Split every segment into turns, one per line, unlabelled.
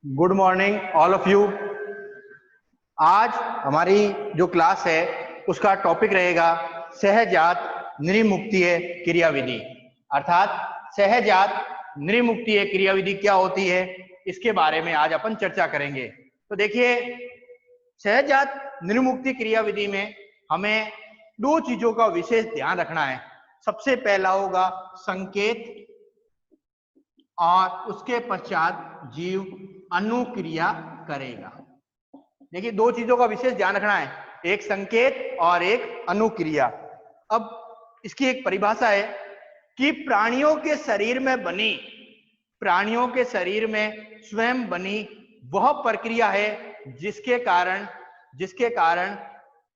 Good morning all of you. आज हमारी जो क्लास है उसका टॉपिक रहेगा सहजात निर्मुक्तीय क्रियाविधि। अर्थात सहजात निर्मुक्तीय क्रियाविधि क्या होती है, इसके बारे में आज अपन चर्चा करेंगे। तो देखिए, सहजात निर्मुक्ति क्रियाविधि में हमें दो चीजों का विशेष ध्यान रखना है। सबसे पहला होगा संकेत और उसके पश्चात जीव अनुक्रिया करेगा। देखिए, दो चीजों का विशेष ध्यान रखना है, एक संकेत और एक अनुक्रिया। अब इसकी एक परिभाषा है कि प्राणियों के शरीर में स्वयं बनी वह प्रक्रिया है जिसके कारण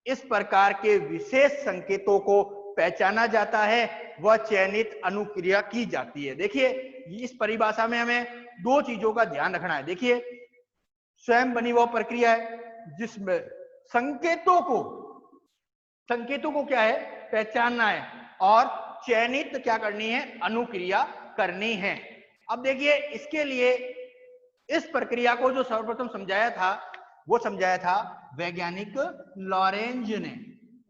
इस प्रकार के विशेष संकेतों को पहचाना जाता है, वह चयनित अनुक्रिया की जाती है। देखिए, इस परिभाषा में हमें दो चीजों का ध्यान रखना है। देखिए, स्वयं बनी वह प्रक्रिया है जिसमें संकेतों को क्या है, पहचानना है, और चयनित क्या करनी है, अनुक्रिया करनी है। अब देखिए, इसके लिए इस प्रक्रिया को जो सर्वप्रथम समझाया था वो समझाया था वैज्ञानिक लॉरेंज ने।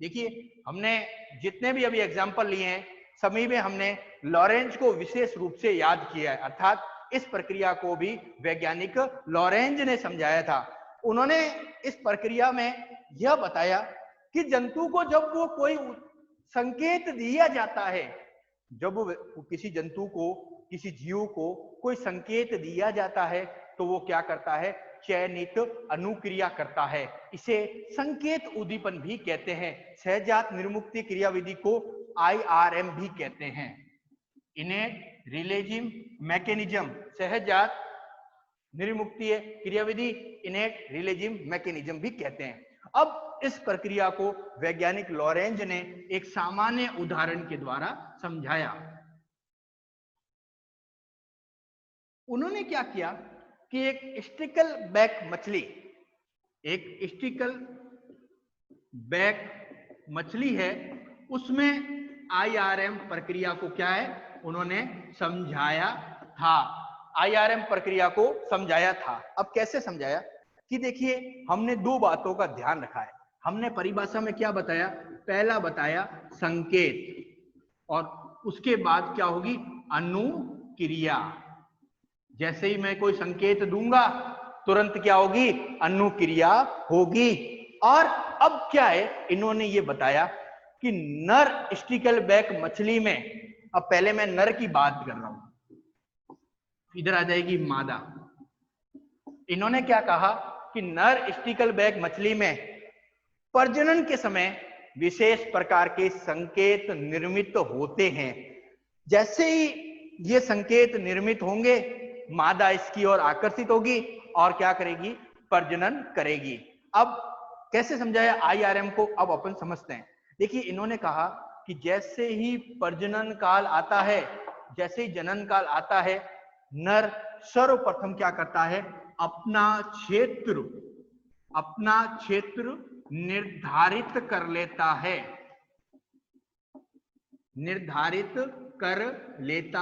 देखिए, हमने जितने भी अभी एग्जाम्पल लिए हैं सभी में हमने लॉरेंज को विशेष रूप से याद किया है। अर्थात इस प्रक्रिया को भी वैज्ञानिक लॉरेंज ने समझाया था। उन्होंने इस प्रक्रिया में यह बताया कि जंतु को जब वो कोई संकेत दिया जाता है, जब किसी जंतु को, किसी जीव को कोई संकेत दिया जाता है तो वो क्या करता है, चयनित अनुक्रिया करता है। इसे संकेत उद्दीपन भी कहते हैं। सहजात निर्मुक्ति क्रियाविधि को IRM भी कहते हैं, इनेट रिलीजिंग मैकेनिज्म। सहजात निर्मुक्तीय क्रियाविधि इनेट रिलीजिंग मैकेनिज्म भी कहते हैं। अब इस प्रक्रिया को वैज्ञानिक लॉरेंज ने एक सामान्य उदाहरण के द्वारा समझाया। उन्होंने क्या किया कि एक स्टिकल बैक मछली है, उसमें IRM प्रक्रिया को क्या है, उन्होंने समझाया था। IRM प्रक्रिया को समझाया था। अब कैसे समझाया कि देखिए, हमने दो बातों का ध्यान रखा है। हमने परिभाषा में क्या बताया, पहला बताया संकेत, और उसके बाद क्या होगी, अनुक्रिया। जैसे ही मैं कोई संकेत दूंगा तुरंत क्या होगी, अनुक्रिया होगी। और अब क्या है, इन्होंने ये बताया कि नर स्टिकल बैक मछली में, अब पहले मैं नर की बात कर रहा हूं, इधर आ जाएगी मादा। इन्होंने क्या कहा कि नर स्टिकल बैक मछली में प्रजनन के समय विशेष प्रकार के संकेत निर्मित होते हैं। जैसे ही ये संकेत निर्मित होंगे, मादा इसकी ओर आकर्षित होगी और क्या करेगी, प्रजनन करेगी। अब कैसे समझाया IRM को, अब अपन समझते हैं। देखिए, इन्होंने कहा कि जैसे ही प्रजनन काल आता है, जैसे ही जनन काल आता है, नर सर्वप्रथम क्या करता है, अपना क्षेत्र निर्धारित कर लेता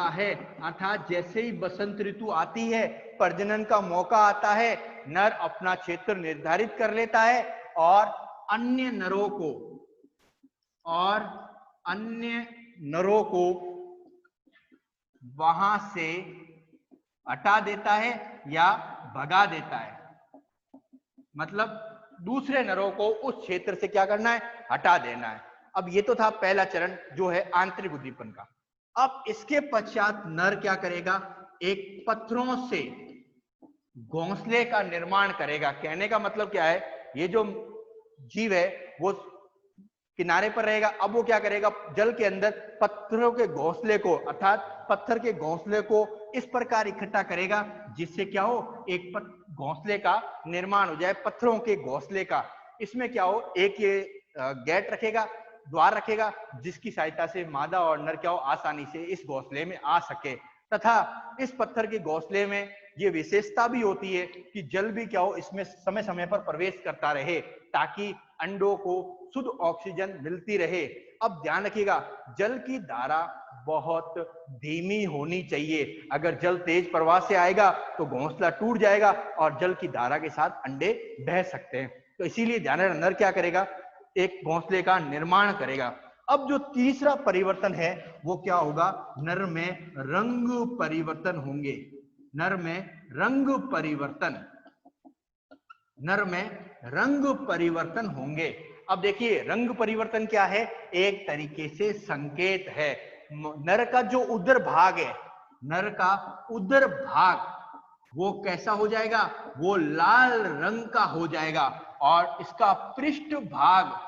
है। अर्थात जैसे ही बसंत ऋतु आती है, प्रजनन का मौका आता है, नर अपना क्षेत्र निर्धारित कर लेता है और अन्य नरों को वहां से हटा देता है या भगा देता है। मतलब दूसरे नरों को उस क्षेत्र से क्या करना है, हटा देना है। अब ये तो था पहला चरण जो है आंतरिक उद्दीपन का। अब इसके पश्चात नर क्या करेगा, एक पत्थरों से घोंसले का निर्माण करेगा। कहने का मतलब क्या है, ये जो जीव है वो किनारे पर रहेगा, अब वो क्या करेगा, जल के अंदर पत्थरों के घोंसले को, अर्थात पत्थर के घोंसले को इस प्रकार इकट्ठा करेगा जिससे क्या हो, एक घोंसले का निर्माण हो जाए, पत्थरों के घोंसले का। इसमें क्या हो, एक ये गेट रखेगा, द्वार रखेगा, जिसकी सहायता से मादा और नर क्या हो, आसानी से इस घोंसले में आ सके। तथा इस पत्थर के घोंसले में ये विशेषता भी होती है कि जल भी क्या हो इसमें समय समय पर प्रवेश करता रहे ताकि अंडों को शुद्ध ऑक्सीजन मिलती रहे। अब ध्यान रखिएगा, जल की धारा बहुत धीमी होनी चाहिए। अगर जल तेज प्रवाह से आएगा तो घोंसला टूट जाएगा और जल की धारा के साथ अंडे बह सकते हैं। तो इसीलिए ध्यान रखना, नर क्या करेगा, एक घोंसले का निर्माण करेगा। अब जो तीसरा परिवर्तन है वो क्या होगा, नर में रंग परिवर्तन होंगे। नर में रंग परिवर्तन, नर में रंग परिवर्तन होंगे। अब देखिए रंग परिवर्तन क्या है, एक तरीके से संकेत है। नर का जो उदर भाग है, नर का उदर भाग वो कैसा हो जाएगा, वो लाल रंग का हो जाएगा और इसका पृष्ठ भाग,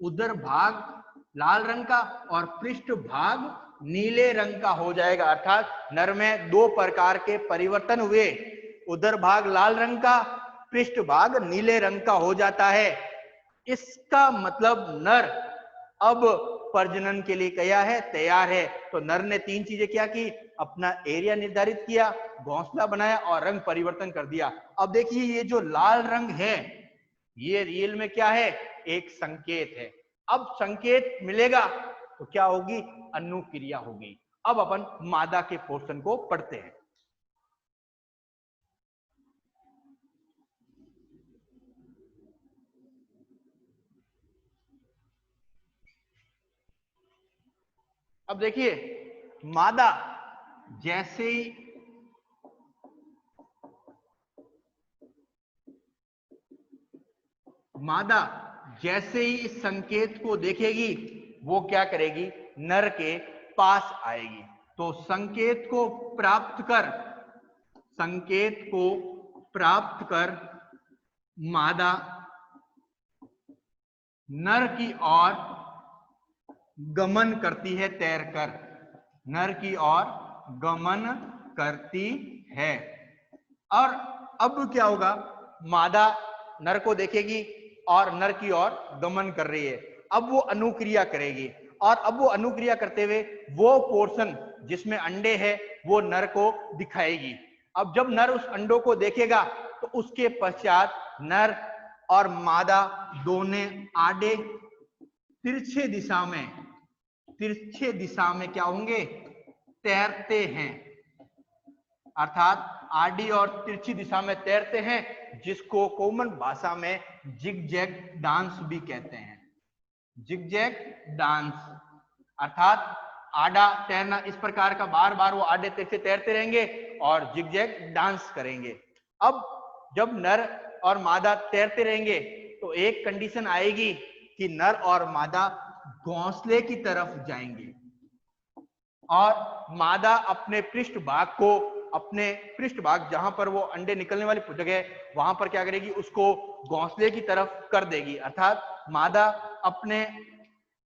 उदर भाग लाल रंग का और पृष्ठ भाग नीले रंग का हो जाएगा। अर्थात नर में दो प्रकार के परिवर्तन हुए, उदर भाग लाल रंग का, पृष्ठ भाग नीले रंग का हो जाता है। इसका मतलब नर अब प्रजनन के लिए क्या है, तैयार है। तो नर ने तीन चीजें क्या की, अपना एरिया निर्धारित किया, घोंसला बनाया और रंग परिवर्तन कर दिया। अब देखिए ये जो लाल रंग है ये रियल में क्या है, एक संकेत है। अब संकेत मिलेगा तो क्या होगी, अनुक्रिया होगी। अब अपन मादा के पोर्शन को पढ़ते हैं। अब देखिए मादा जैसे ही मादा जैसे ही इस संकेत को देखेगी वो क्या करेगी, नर के पास आएगी। तो संकेत को प्राप्त कर, संकेत को प्राप्त कर मादा नर की ओर गमन करती है तैरकर, नर की ओर गमन करती है। और अब क्या होगा, मादा नर को देखेगी और नर की ओर गमन कर रही है। अब वो अनुक्रिया करेगी और अब वो अनुक्रिया करते हुए वो पोर्शन जिसमें अंडे है वो नर को दिखाएगी। अब जब नर उस अंडों को देखेगा तो उसके पश्चात नर और मादा दोनों आड़े तिरछे दिशा में, तिरछे दिशा में क्या होंगे, तैरते हैं। अर्थात आड़ी और तिरछी दिशा में तैरते हैं, जिसको कॉमन भाषा में जिगजैग डांस भी कहते हैं। जिगजैग डांस अर्थात आड़ा तैरना, इस प्रकार का बार बार वो आड़े तिरछे तैरते रहेंगे और जिगजैग डांस करेंगे। अब जब नर और मादा तैरते रहेंगे तो एक कंडीशन आएगी कि नर और मादा घोंसले की तरफ जाएंगे और मादा अपने पृष्ठ भाग को, अपने पृष्ठ भाग जहां पर वो अंडे निकलने वाली जगह वहां पर क्या करेगी, उसको घोंसले की तरफ कर देगी। अर्थात मादा अपने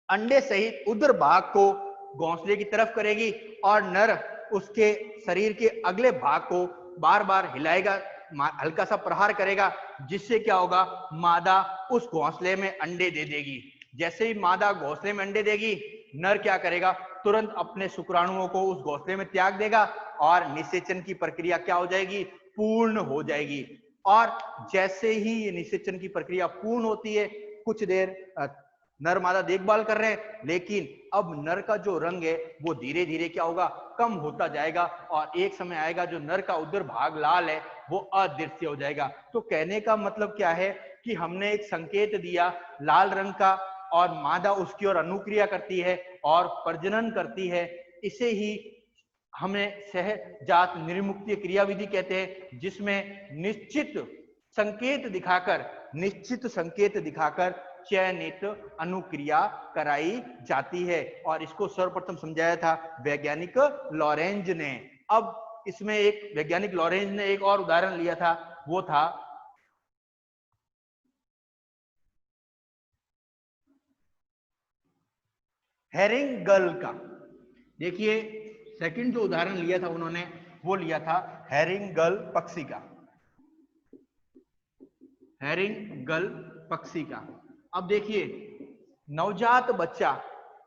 अंडे सहित उदर भाग को घोंसले की तरफ करेगी और नर उसके शरीर के अगले भाग को बार बार हिलाएगा, हल्का सा प्रहार करेगा, जिससे क्या होगा, मादा उस घोंसले में अंडे दे देगी। जैसे ही मादा घोंसले में अंडे देगी, नर क्या करेगा, तुरंत अपने शुक्राणुओं को उस घोंसले में त्याग देगा और निषेचन की प्रक्रिया क्या हो जाएगी, पूर्ण हो जाएगी। और जैसे ही ये निषेचन की प्रक्रिया पूर्ण होती है, कुछ देर नर मादा देखभाल कर रहे हैं, लेकिन अब नर का जो रंग है वो धीरे धीरे क्या होगा, कम होता जाएगा और एक समय आएगा जो नर का उदर भाग लाल है वो अदृश्य हो जाएगा। तो कहने का मतलब क्या है कि हमने एक संकेत दिया लाल रंग का और मादा उसकी ओर अनुक्रिया करती है और प्रजनन करती है। इसे ही हमें सहजात निर्मुक्ति क्रियाविधि कहते हैं, जिसमें निश्चित संकेत दिखाकर चयनित अनुक्रिया कराई जाती है। और इसको सर्वप्रथम समझाया था वैज्ञानिक लॉरेंज ने। अब इसमें एक वैज्ञानिक लॉरेंज ने एक और उदाहरण लिया था, वो था हेरिंगल का। देखिए सेकंड जो उदाहरण लिया था उन्होंने, वो लिया था हेरिंगल पक्षी का, हेरिंगल पक्षी का। अब देखिए नवजात बच्चा,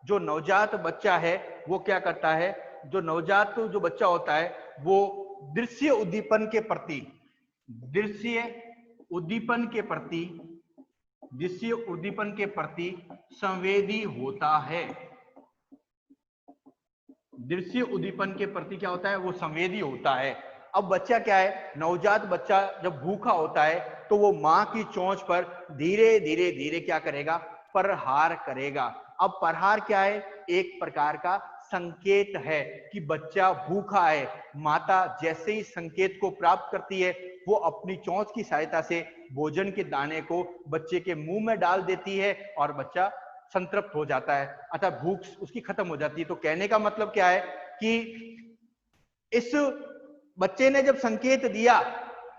जो नवजात बच्चा है वो क्या करता है, जो नवजात जो बच्चा होता है वो दृश्य उद्दीपन के प्रति दृश्य उद्दीपन के प्रति दृश्य उद्दीपन के प्रति संवेदी होता है। दृश्य उद्दीपन के प्रति क्या होता है, वो संवेदी होता है। अब बच्चा क्या है, नवजात बच्चा जब भूखा होता है तो वो मां की चोंच पर धीरे धीरे धीरे क्या करेगा, प्रहार करेगा। अब प्रहार क्या है, एक प्रकार का संकेत है कि बच्चा भूखा है। माता जैसे ही संकेत को प्राप्त करती है वो अपनी चोंच की सहायता से भोजन के दाने को बच्चे के मुंह में डाल देती है और बच्चा संतृप्त हो जाता है, अतः भूख उसकी खत्म हो जाती है। तो कहने का मतलब क्या है कि इस बच्चे ने जब संकेत दिया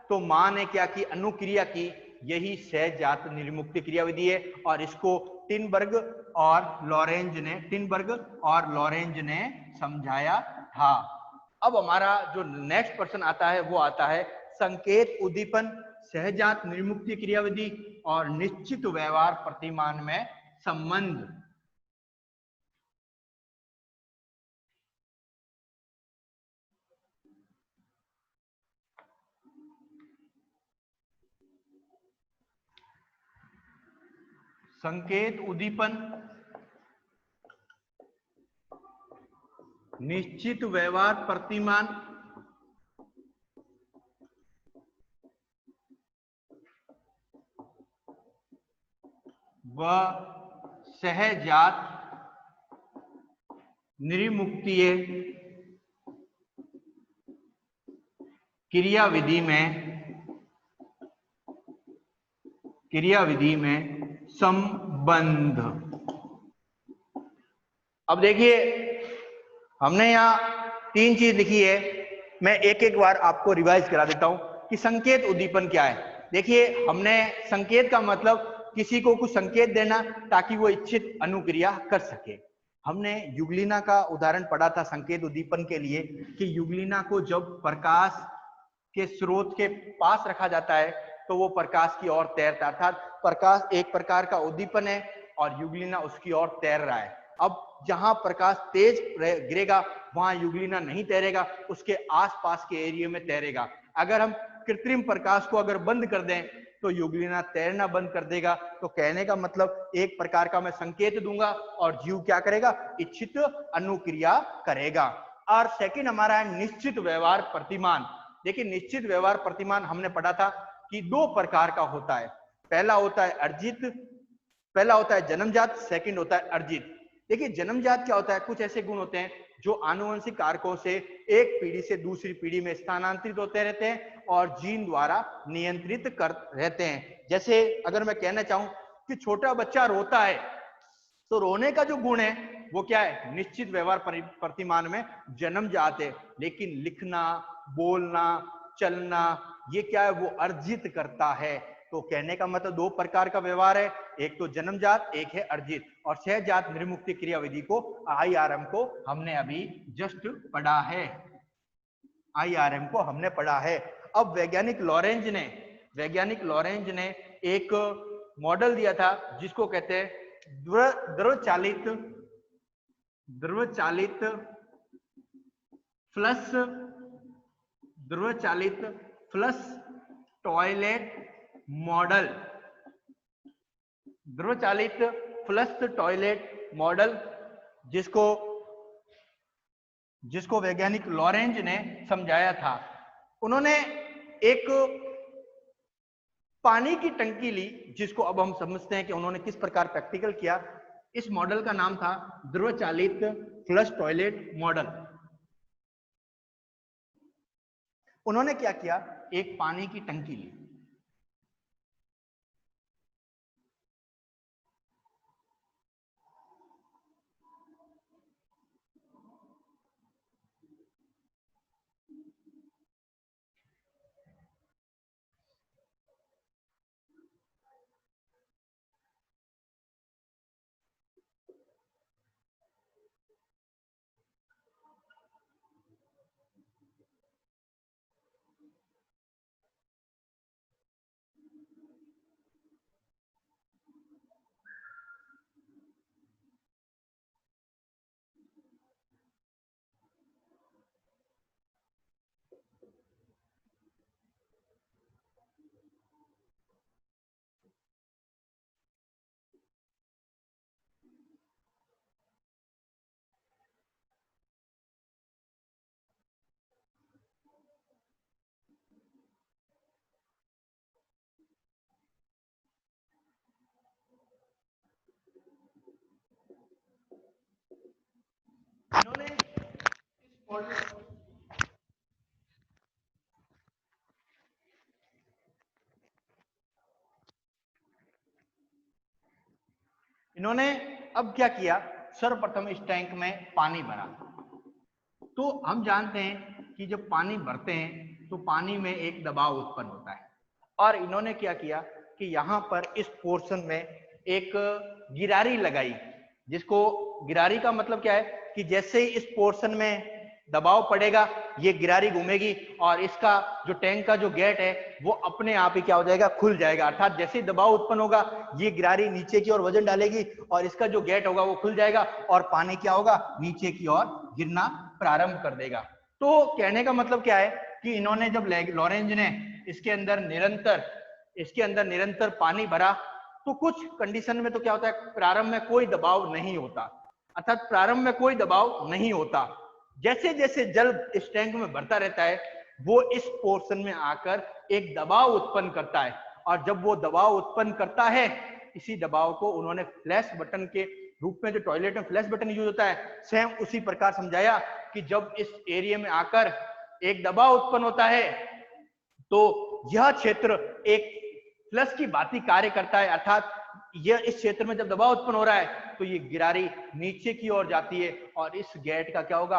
तो मां ने क्या की, अनुक्रिया की। यही सहजात निर्मुक्ति क्रियाविधि है और इसको टिनबर्ग और लॉरेंज ने समझाया था। अब हमारा जो नेक्स्ट पर्सन आता है वो आता है संकेत उद्दीपन, सहजात निर्मुक्ति क्रियाविधि और निश्चित व्यवहार प्रतिमान में संबंध। संकेत उद्दीपन, निश्चित व्यवहार प्रतिमान व सहजात निर्मुक्तीय क्रियाविधि में संबंध। अब देखिए हमने यहाँ तीन चीज लिखी है, मैं एक एक बार आपको रिवाइज करा देता हूं कि संकेत उद्दीपन क्या है। देखिए हमने संकेत का मतलब किसी को कुछ संकेत देना ताकि वो इच्छित अनुक्रिया कर सके। हमने युगलिना का उदाहरण पढ़ा था संकेत उद्दीपन के लिए कि युगलिना को जब प्रकाश के स्रोत के पास रखा जाता है तो वो प्रकाश की ओर तैरता है, अर्थात प्रकाश एक प्रकार का उद्दीपन है और युगलिना उसकी ओर तैर रहा है। अब जहां प्रकाश तेज गिरेगा वहां युगलिना नहीं तैरेगा, उसके आसपास के एरिया में तैरेगा। अगर हम कृत्रिम प्रकाश को अगर बंद कर दें तो युगलिना तैरना बंद कर देगा। तो कहने का मतलब एक प्रकार का मैं संकेत दूंगा और जीव क्या करेगा, इच्छित अनुक्रिया करेगा। और सेकंड हमारा है निश्चित व्यवहार प्रतिमान। देखिए निश्चित व्यवहार प्रतिमान हमने पढ़ा था कि दो प्रकार का होता है, पहला होता है जन्मजात, सेकंड होता है अर्जित। देखिए जन्मजात क्या होता है, कुछ ऐसे गुण होते हैं जो आनुवंशिक कारकों से एक पीढ़ी से दूसरी पीढ़ी में स्थानांतरित होते रहते हैं और जीन द्वारा नियंत्रित कर रहते हैं। जैसे अगर मैं कहना चाहूं कि छोटा बच्चा रोता है तो रोने का जो गुण है वो क्या है, निश्चित व्यवहार प्रतिमान में जन्मजात है। लेकिन लिखना, बोलना, चलना ये क्या है, वो अर्जित करता है। तो कहने का मतलब दो प्रकार का व्यवहार है, एक तो जन्मजात, एक है अर्जित। और सहजात निर्मुक्ति क्रियाविधि को आईआरएम को हमने अभी जस्ट पढ़ा है, आईआरएम को हमने पढ़ा है। अब वैज्ञानिक लॉरेंज ने एक मॉडल दिया था जिसको कहते हैं ध्रुव चालित फ्लश टॉयलेट मॉडल। ध्रुव चालित फ्लश टॉयलेट मॉडल जिसको वैज्ञानिक लॉरेंज ने समझाया था। उन्होंने एक पानी की टंकी ली, जिसको अब हम समझते हैं कि उन्होंने किस प्रकार प्रैक्टिकल किया। इस मॉडल का नाम था ध्रुव चालित फ्लश टॉयलेट मॉडल। उन्होंने क्या किया, एक पानी की टंकी ली, इन्होंने अब क्या किया, सर्वप्रथम इस टैंक में पानी भरा। तो हम जानते हैं कि जब पानी भरते हैं तो पानी में एक दबाव उत्पन्न होता है, और इन्होंने क्या किया कि यहाँ पर इस पोर्शन में एक गिरारी लगाई, जिसको गिरारी का मतलब क्या है कि जैसे ही इस पोर्शन में दबाव पड़ेगा ये गिरारी घूमेगी और इसका जो टैंक का जो गेट है वो अपने आप ही क्या हो जाएगा, खुल जाएगा। अर्थात जैसे ही दबाव उत्पन्न होगा ये गिरारी नीचे की ओर वजन डालेगी और इसका जो गेट होगा वो खुल जाएगा और पानी क्या होगा, नीचे की ओर गिरना प्रारंभ कर देगा। तो कहने का मतलब क्या है कि इन्होंने जब लॉरेंज ने इसके अंदर निरंतर पानी भरा तो कुछ कंडीशन में तो क्या होता है, प्रारंभ में कोई दबाव नहीं होता, अर्थात प्रारंभ में कोई दबाव नहीं होता। जैसे जैसे जल इस टैंक में भरता रहता है वो इस पोर्शन में आकर एक दबाव उत्पन्न करता है, और जब वो दबाव उत्पन्न करता है इसी दबाव को उन्होंने फ्लैश बटन के रूप में, जो टॉयलेट में फ्लैश बटन यूज होता है, सेम उसी प्रकार समझाया कि जब इस एरिया में आकर एक दबाव उत्पन्न होता है तो यह क्षेत्र एक फ्लश की भांति कार्य करता है। अर्थात यह इस क्षेत्र में जब दबाव उत्पन्न हो रहा है तो ये गिरारी नीचे की ओर जाती है और इस गेट का क्या होगा,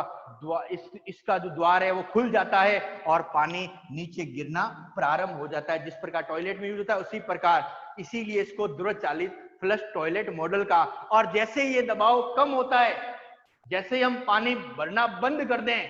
इसका जो द्वार है वो खुल जाता है और पानी नीचे गिरना प्रारंभ हो जाता है। जिस प्रकार टॉयलेट में यूज होता है उसी प्रकार, इसीलिए इसको ध्रुव चालित फ्लश टॉयलेट मॉडल का। और जैसे ये दबाव कम होता है, जैसे ही हम पानी भरना बंद कर दें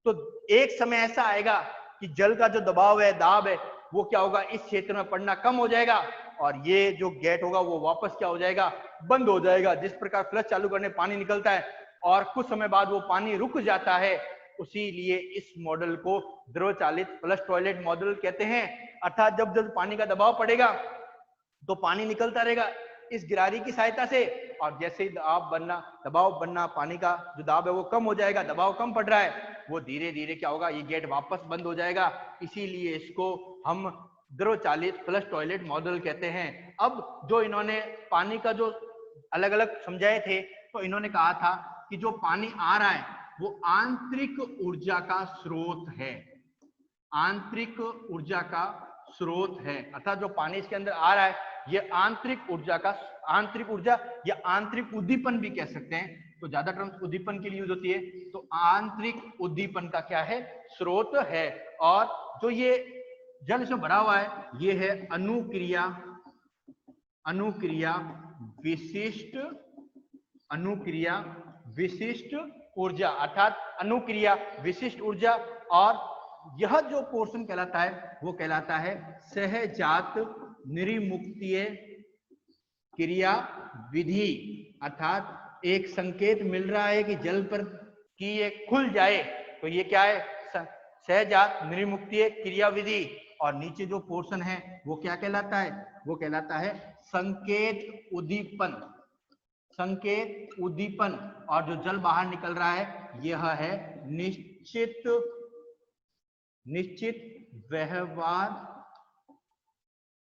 तो एक समय ऐसा आएगा कि जल का जो दबाव है, दाब है, वो क्या होगा, इस क्षेत्र में पड़ना कम हो जाएगा और ये जो गेट होगा वो वापस क्या हो जाएगा, बंद हो जाएगा। जिस प्रकार फ्लश चालू करने पानी निकलता है और कुछ समय बाद वो पानी रुक जाता है, उसी लिए इस मॉडल को द्रव चालित फ्लश टॉयलेट मॉडल कहते हैं। अर्थात जब जब पानी का दबाव पड़ेगा तो पानी निकलता रहेगा इस गिरारी की सहायता से, और जैसे ही दबाव बनना, पानी का जो दाब है वो कम हो जाएगा, दबाव कम पड़ रहा है, वो धीरे धीरे क्या होगा, ये गेट वापस बंद हो जाएगा। इसीलिए इसको हम द्रव चालित फ्लश टॉयलेट मॉडल कहते हैं। अब जो इन्होंने पानी का जो अलग अलग समझाए थे, तो इन्होंने कहा था कि जो पानी आ रहा है वो आंतरिक ऊर्जा का स्रोत है, आंतरिक ऊर्जा का स्रोत है। अर्थात जो पानी इसके अंदर आ रहा है ये आंतरिक ऊर्जा या आंतरिक उद्दीपन भी कह सकते हैं, तो ज्यादा टर्म्स उद्दीपन के लिए यूज होती है। तो आंतरिक उद्दीपन का क्या है, स्रोत है। और जो ये जल इसमें भरा हुआ है ये है अनुक्रिया विशिष्ट ऊर्जा, अर्थात अनुक्रिया विशिष्ट ऊर्जा। और यह जो पोर्शन कहलाता है वो कहलाता है सहजात निर्मुक्तीय क्रिया विधि। अर्थात एक संकेत मिल रहा है कि जल पर कि ये खुल जाए, तो ये क्या है, सहजात निर्मुक्तीय क्रिया विधि। और नीचे जो पोर्शन है वो क्या कहलाता है, वो कहलाता है संकेत उद्दीपन। और जो जल बाहर निकल रहा है यह है निश्चित व्यवहार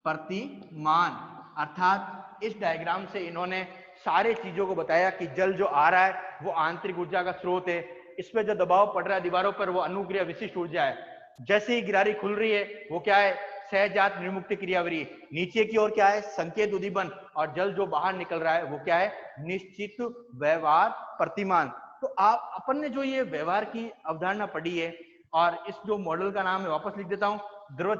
प्रतिमान। अर्थात इस डायग्राम से इन्होंने सारे चीजों को बताया कि जल जो आ रहा है वो आंतरिक ऊर्जा का स्रोत है, इसमें जो दबाव पड़ रहा है दीवारों पर वो अनुक्रिया विशिष्ट ऊर्जा है, जैसे ही गिरारी खुल रही है वो क्या है, सहजात निर्मुक्ति क्रियावरी, नीचे की ओर क्या है, संकेत उद्दीपन, और जल जो बाहर निकल रहा है वो क्या है, निश्चित व्यवहार प्रतिमान। तो आप अपन ने जो ये व्यवहार की अवधारणा पढ़ी है, और इस जो मॉडल का नाम है वापस लिख देता हूं, द्रव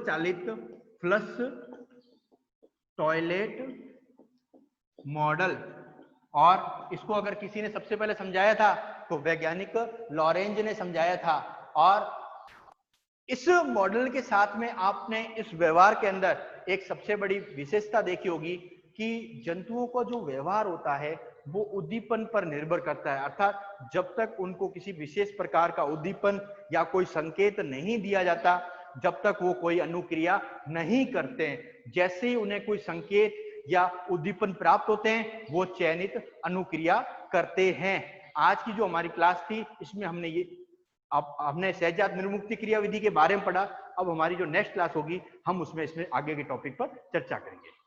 चालित फ्लश टॉयलेट मॉडल। और इसको अगर किसी ने सबसे पहले समझाया था तो वैज्ञानिक लॉरेंज ने समझाया था। और इस मॉडल के साथ में आपने इस व्यवहार के अंदर एक सबसे बड़ी विशेषता देखी होगी कि जंतुओं का जो व्यवहार होता है वो उद्दीपन पर निर्भर करता है। अर्थात जब तक उनको किसी विशेष प्रकार का उद्दीपन या कोई संकेत नहीं दिया जाता, जब तक वो कोई अनुक्रिया नहीं करते हैं। जैसे ही उन्हें कोई संकेत या उद्दीपन प्राप्त होते हैं वो चयनित अनुक्रिया करते हैं। आज की जो हमारी क्लास थी इसमें हमने सहजात निर्मुक्ति क्रिया विधि के बारे में पढ़ा। अब हमारी जो नेक्स्ट क्लास होगी हम इसमें आगे के टॉपिक पर चर्चा करेंगे।